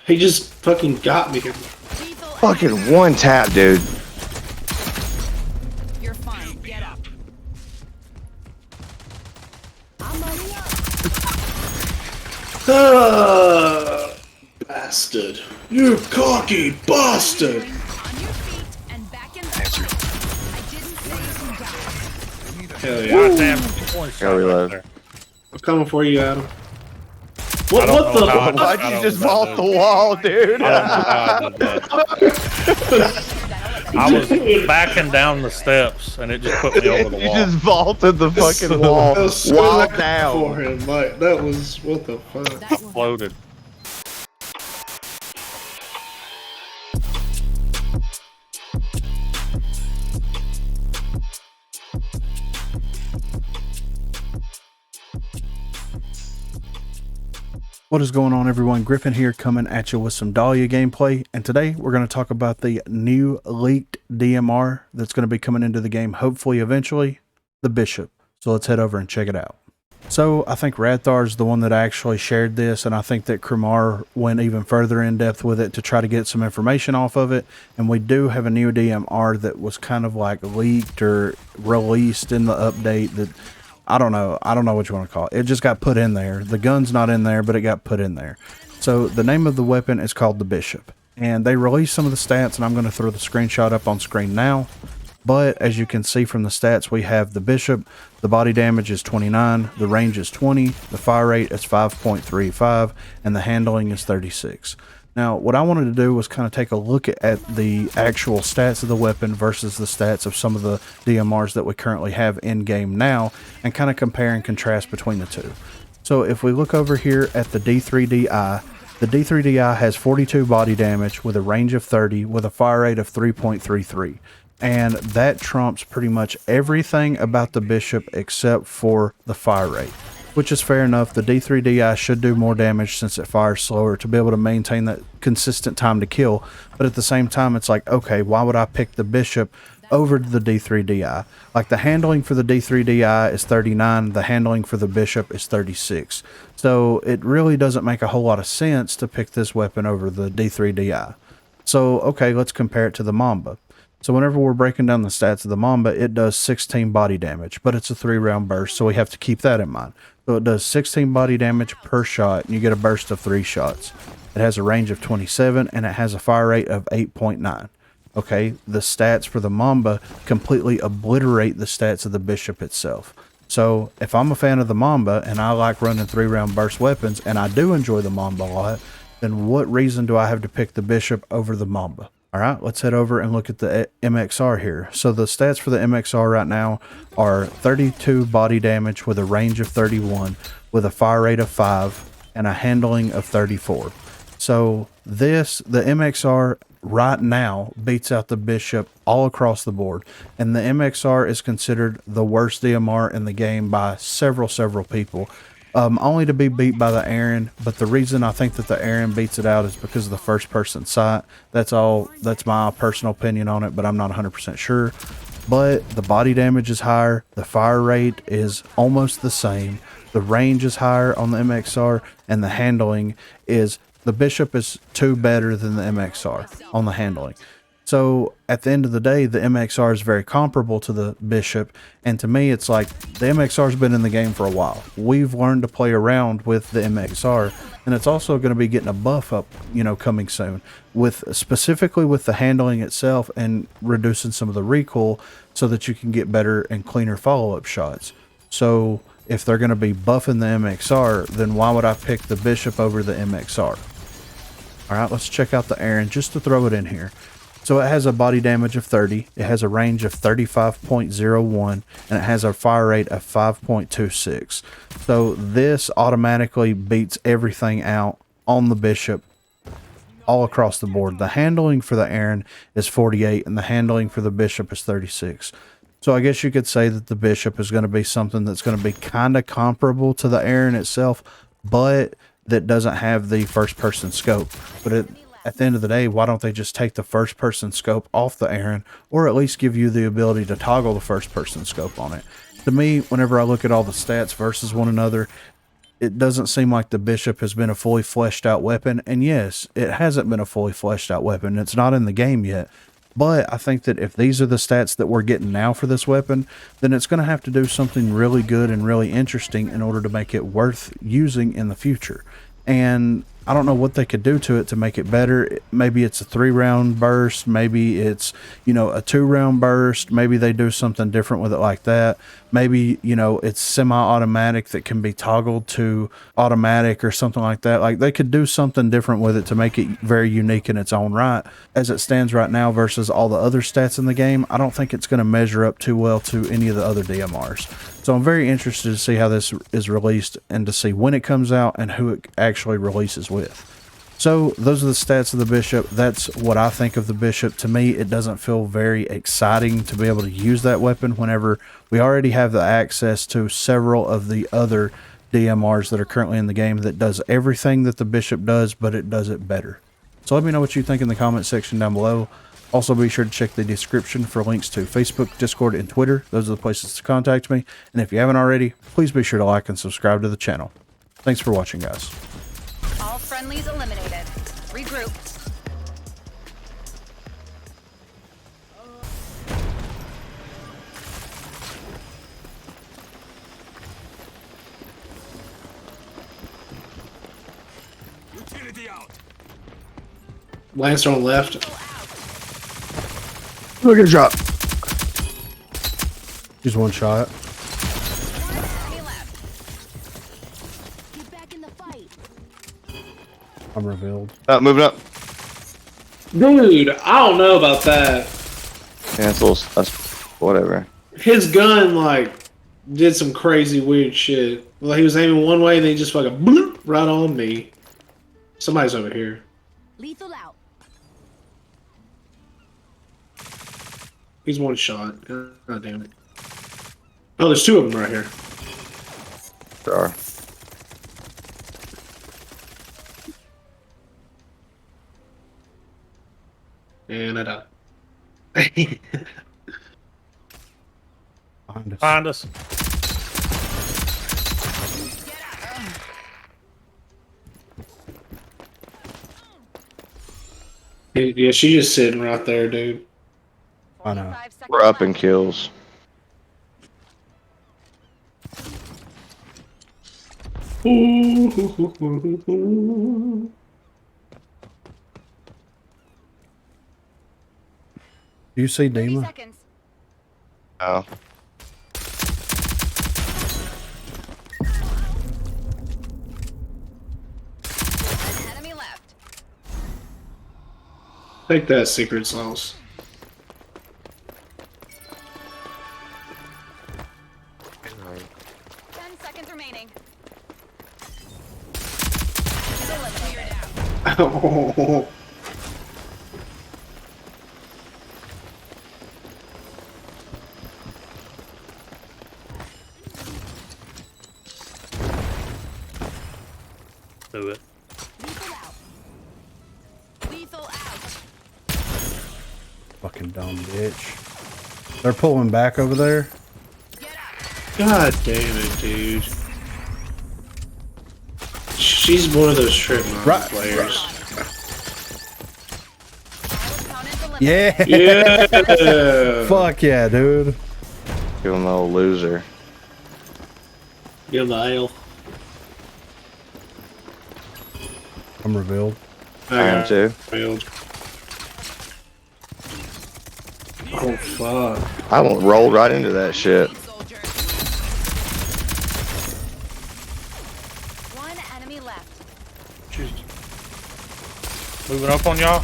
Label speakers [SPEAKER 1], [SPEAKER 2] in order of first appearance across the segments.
[SPEAKER 1] He just fucking got me.
[SPEAKER 2] Fucking one tap, dude.
[SPEAKER 3] You're fine. Get up.
[SPEAKER 1] Bastard. You cocky bastard.
[SPEAKER 3] On your feet and back in the I didn't say you die.
[SPEAKER 1] Hell yeah.
[SPEAKER 4] Goddamn.
[SPEAKER 2] Gotta reload.
[SPEAKER 1] I'm coming for you, Adam.
[SPEAKER 4] I
[SPEAKER 1] What
[SPEAKER 4] don't
[SPEAKER 1] the
[SPEAKER 4] know how I
[SPEAKER 1] fuck?
[SPEAKER 2] Why'd
[SPEAKER 4] got
[SPEAKER 2] you
[SPEAKER 4] over
[SPEAKER 2] just
[SPEAKER 4] that,
[SPEAKER 2] vault
[SPEAKER 4] dude.
[SPEAKER 2] the wall, dude?
[SPEAKER 4] I don't know how I did that. I was backing down the steps and it just put me over the
[SPEAKER 2] You
[SPEAKER 4] wall.
[SPEAKER 2] just vaulted the fucking wall
[SPEAKER 1] That was so
[SPEAKER 2] while
[SPEAKER 1] lucky
[SPEAKER 2] down.
[SPEAKER 1] for him. Like, that was, what the fuck?
[SPEAKER 3] That will
[SPEAKER 4] Floated.
[SPEAKER 5] What is going on, everyone? Griffin here, coming at you with some Dahlia gameplay, and today we're going to talk about the new leaked DMR that's going to be coming into the game, hopefully eventually, the Bishop. So let's head over and check it out. So I think Radthar is the one that actually shared this, and I think that Kremar went even further in depth with it to try to get some information off of it. And we do have a new DMR that was kind of like leaked or released in the update that I don't know what you want to call it. It just got put in there. The gun's not in there, but it got put in there. So the name of the weapon is called the Bishop. And they released some of the stats, and I'm going to throw the screenshot up on screen now. But as you can see from the stats, we have the Bishop. The body damage is 29, the range is 20, the fire rate is 5.35, and the handling is 36. Now, what I wanted to do was kind of take a look at the actual stats of the weapon versus the stats of some of the DMRs that we currently have in game now, and kind of compare and contrast between the two. So if we look over here at the D3DI, the D3DI has 42 body damage with a range of 30 with a fire rate of 3.33. And that trumps pretty much everything about the Bishop except for the fire rate, which is fair enough. The D3DI should do more damage since it fires slower to be able to maintain that consistent time to kill. But at the same time, it's like, okay, why would I pick the Bishop over the D3DI? Like, the handling for the D3DI is 39, the handling for the Bishop is 36. So it really doesn't make a whole lot of sense to pick this weapon over the D3DI. So, okay, let's compare it to the Mamba. So whenever we're breaking down the stats of the Mamba, it does 16 body damage, but it's a 3-round burst, so we have to keep that in mind. So it does 16 body damage per shot, and you get a burst of 3 shots. It has a range of 27, and it has a fire rate of 8.9. Okay, the stats for the Mamba completely obliterate the stats of the Bishop itself. So if I'm a fan of the Mamba, and I like running 3-round burst weapons, and I do enjoy the Mamba a lot, then what reason do I have to pick the Bishop over the Mamba? All right, let's head over and look at the MXR here. So the stats for the MXR right now are 32 body damage with a range of 31, with a fire rate of 5, and a handling of 34. So the MXR right now beats out the Bishop all across the board. And the MXR is considered the worst DMR in the game by several people. Only to be beat by the Aaron, but the reason I think that the Aaron beats it out is because of the first person sight. That's my personal opinion on it, but I'm not 100% sure. But the body damage is higher, the fire rate is almost the same, the range is higher on the MXR, and the handling is, the Bishop is 2 better than the MXR on the handling. So at the end of the day, the MXR is very comparable to the Bishop, and to me it's like the MXR has been in the game for a while. We've learned to play around with the MXR, and it's also going to be getting a buff up, coming soon, with specifically with the handling itself and reducing some of the recoil so that you can get better and cleaner follow-up shots. So if they're going to be buffing the MXR, then why would I pick the Bishop over the MXR? All right, let's check out the Aaron just to throw it in here. So it has a body damage of 30, it has a range of 35.01, and it has a fire rate of 5.26. So this automatically beats everything out on the Bishop all across the board. The handling for the Aaron is 48, and the handling for the Bishop is 36. So I guess you could say that the Bishop is going to be something that's going to be kind of comparable to the Aaron itself, but that doesn't have the first person scope. But at the end of the day, why don't they just take the first person scope off the Aaron, or at least give you the ability to toggle the first person scope on it? To me, whenever I look at all the stats versus one another, it doesn't seem like the bishop has been a fully fleshed out weapon. And yes, it hasn't been a fully fleshed out weapon. It's not in the game yet. But I think that if these are the stats that we're getting now for this weapon, then it's going to have to do something really good and really interesting in order to make it worth using in the future. And I don't know what they could do to it to make it better. Maybe it's a 3-round burst. Maybe it's, a 2-round burst. Maybe they do something different with it like that. Maybe, it's semi-automatic that can be toggled to automatic or something like that. Like, they could do something different with it to make it very unique in its own right. As it stands right now versus all the other stats in the game, I don't think it's going to measure up too well to any of the other DMRs. So I'm very interested to see how this is released and to see when it comes out and who it actually releases with. So those are the stats of the bishop. That's what I think of the bishop. To me, it doesn't feel very exciting to be able to use that weapon whenever we already have the access to several of the other DMRs that are currently in the game that does everything that the bishop does, but it does it better. So let me know what you think in the comment section down below. Also, be sure to check the description for links to Facebook, Discord, and Twitter. Those are the places to contact me. And if you haven't already, please be sure to like and subscribe to the channel. Thanks for watching, guys.
[SPEAKER 3] All friendlies eliminated. Regroup.
[SPEAKER 1] Lancer on left.
[SPEAKER 2] Look at drop.
[SPEAKER 5] Just one shot.
[SPEAKER 3] Enemy left. Get back in the fight.
[SPEAKER 5] I'm revealed.
[SPEAKER 2] Moving up.
[SPEAKER 1] Dude, I don't know about that.
[SPEAKER 2] Yeah, it's a little. That's whatever.
[SPEAKER 1] His gun, did some crazy weird shit. Well, he was aiming one way and then he just fucking bloop right on me. Somebody's over here.
[SPEAKER 3] Lethal out.
[SPEAKER 1] He's one shot. God damn it. Oh, there's two of them right here.
[SPEAKER 2] There are.
[SPEAKER 1] And I died.
[SPEAKER 5] Behind us.
[SPEAKER 4] Find us.
[SPEAKER 1] Yeah, she's just sitting right there, dude.
[SPEAKER 5] I know.
[SPEAKER 3] 45 seconds
[SPEAKER 2] We're up in
[SPEAKER 3] left.
[SPEAKER 2] kills.
[SPEAKER 1] Ooh.
[SPEAKER 5] Do you see
[SPEAKER 3] 30
[SPEAKER 5] Dima?
[SPEAKER 3] seconds.
[SPEAKER 2] Oh.
[SPEAKER 3] An enemy left.
[SPEAKER 1] Take that secret sauce.
[SPEAKER 3] Ten seconds remaining.
[SPEAKER 1] Oh.
[SPEAKER 4] Do it.
[SPEAKER 3] Lethal out. Lethal out.
[SPEAKER 5] Fucking dumb bitch. They're pulling back over there.
[SPEAKER 3] Get up.
[SPEAKER 1] God damn it, dude. She's one of those strip mine
[SPEAKER 5] Right.
[SPEAKER 1] players.
[SPEAKER 3] Opponent eliminated.
[SPEAKER 5] Yeah.
[SPEAKER 1] Yeah.
[SPEAKER 5] Fuck yeah, dude.
[SPEAKER 2] Give him a little loser.
[SPEAKER 1] Give the ale.
[SPEAKER 5] I'm revealed.
[SPEAKER 2] I am too.
[SPEAKER 1] Failed. Oh fuck.
[SPEAKER 2] I rolled right into that shit.
[SPEAKER 3] Soldier. One enemy left.
[SPEAKER 4] Moving up on y'all.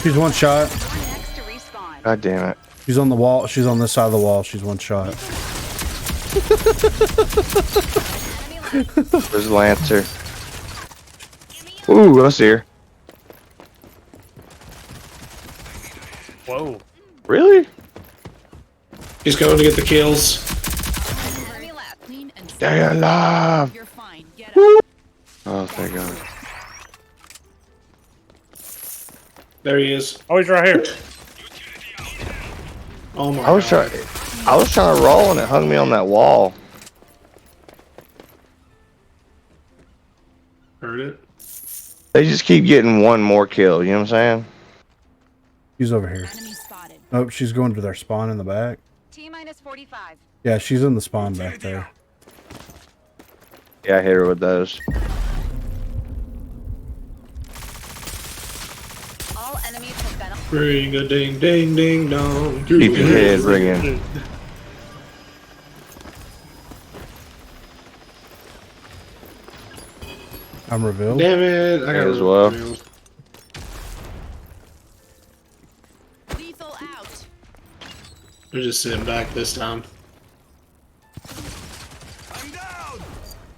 [SPEAKER 5] She's one shot.
[SPEAKER 3] Next to respawn.
[SPEAKER 2] God damn it.
[SPEAKER 5] She's on the wall. She's on this side of the wall. She's one shot.
[SPEAKER 3] Enemy left.
[SPEAKER 2] There's a Lancer. Ooh, I see her.
[SPEAKER 4] Whoa.
[SPEAKER 2] Really?
[SPEAKER 1] He's going to get the kills.
[SPEAKER 3] Enemy left. Clean and
[SPEAKER 2] Stay alive.
[SPEAKER 3] You're fine. Get up.
[SPEAKER 2] Oh, thank God.
[SPEAKER 1] There he is.
[SPEAKER 4] Oh, he's right here.
[SPEAKER 1] Oh my
[SPEAKER 2] I was
[SPEAKER 1] god.
[SPEAKER 2] trying. I was trying to roll and it hung me on that wall. They just keep getting one more kill. You know what I'm saying?
[SPEAKER 5] She's over here.
[SPEAKER 3] Enemy spotted.
[SPEAKER 5] Oh, she's going to their spawn in the back.
[SPEAKER 3] T-minus 45.
[SPEAKER 5] Yeah, she's in the spawn back there.
[SPEAKER 2] Yeah, I hit her with those.
[SPEAKER 3] All enemies have been.
[SPEAKER 1] Ring a ding ding ding dong.
[SPEAKER 2] Keep your head ringing.
[SPEAKER 5] I'm revealed.
[SPEAKER 1] Damn it! I got
[SPEAKER 2] as well.
[SPEAKER 3] Lethal out.
[SPEAKER 1] They're just sitting back this time.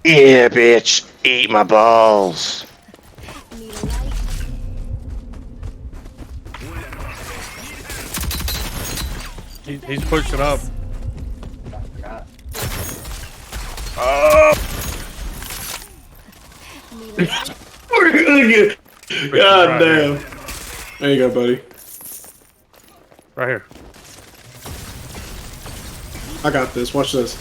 [SPEAKER 2] Yeah, bitch. Eat my balls.
[SPEAKER 3] Need a light.
[SPEAKER 4] He's pushing up.
[SPEAKER 3] Need a light.
[SPEAKER 1] We're gonna get. God damn. There you go, buddy.
[SPEAKER 4] Right here.
[SPEAKER 1] I got this. Watch this.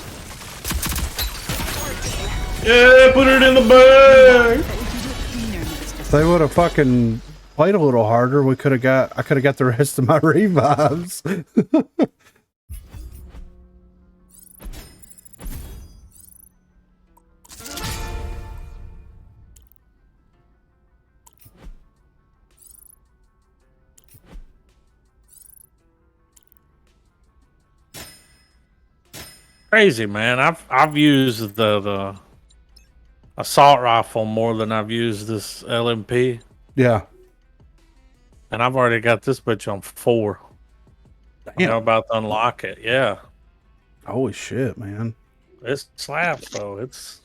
[SPEAKER 1] Yeah, put it in the bag.
[SPEAKER 5] If they would have fucking played a little harder, I could have got the rest of my revives.
[SPEAKER 4] Crazy, man. I've used the assault rifle more than I've used this LMP,
[SPEAKER 5] Yeah.
[SPEAKER 4] and I've already got this bitch on 4.
[SPEAKER 5] Damn.
[SPEAKER 4] I'm about to unlock it. Yeah,
[SPEAKER 5] Holy shit, man.
[SPEAKER 4] it slaps though. It's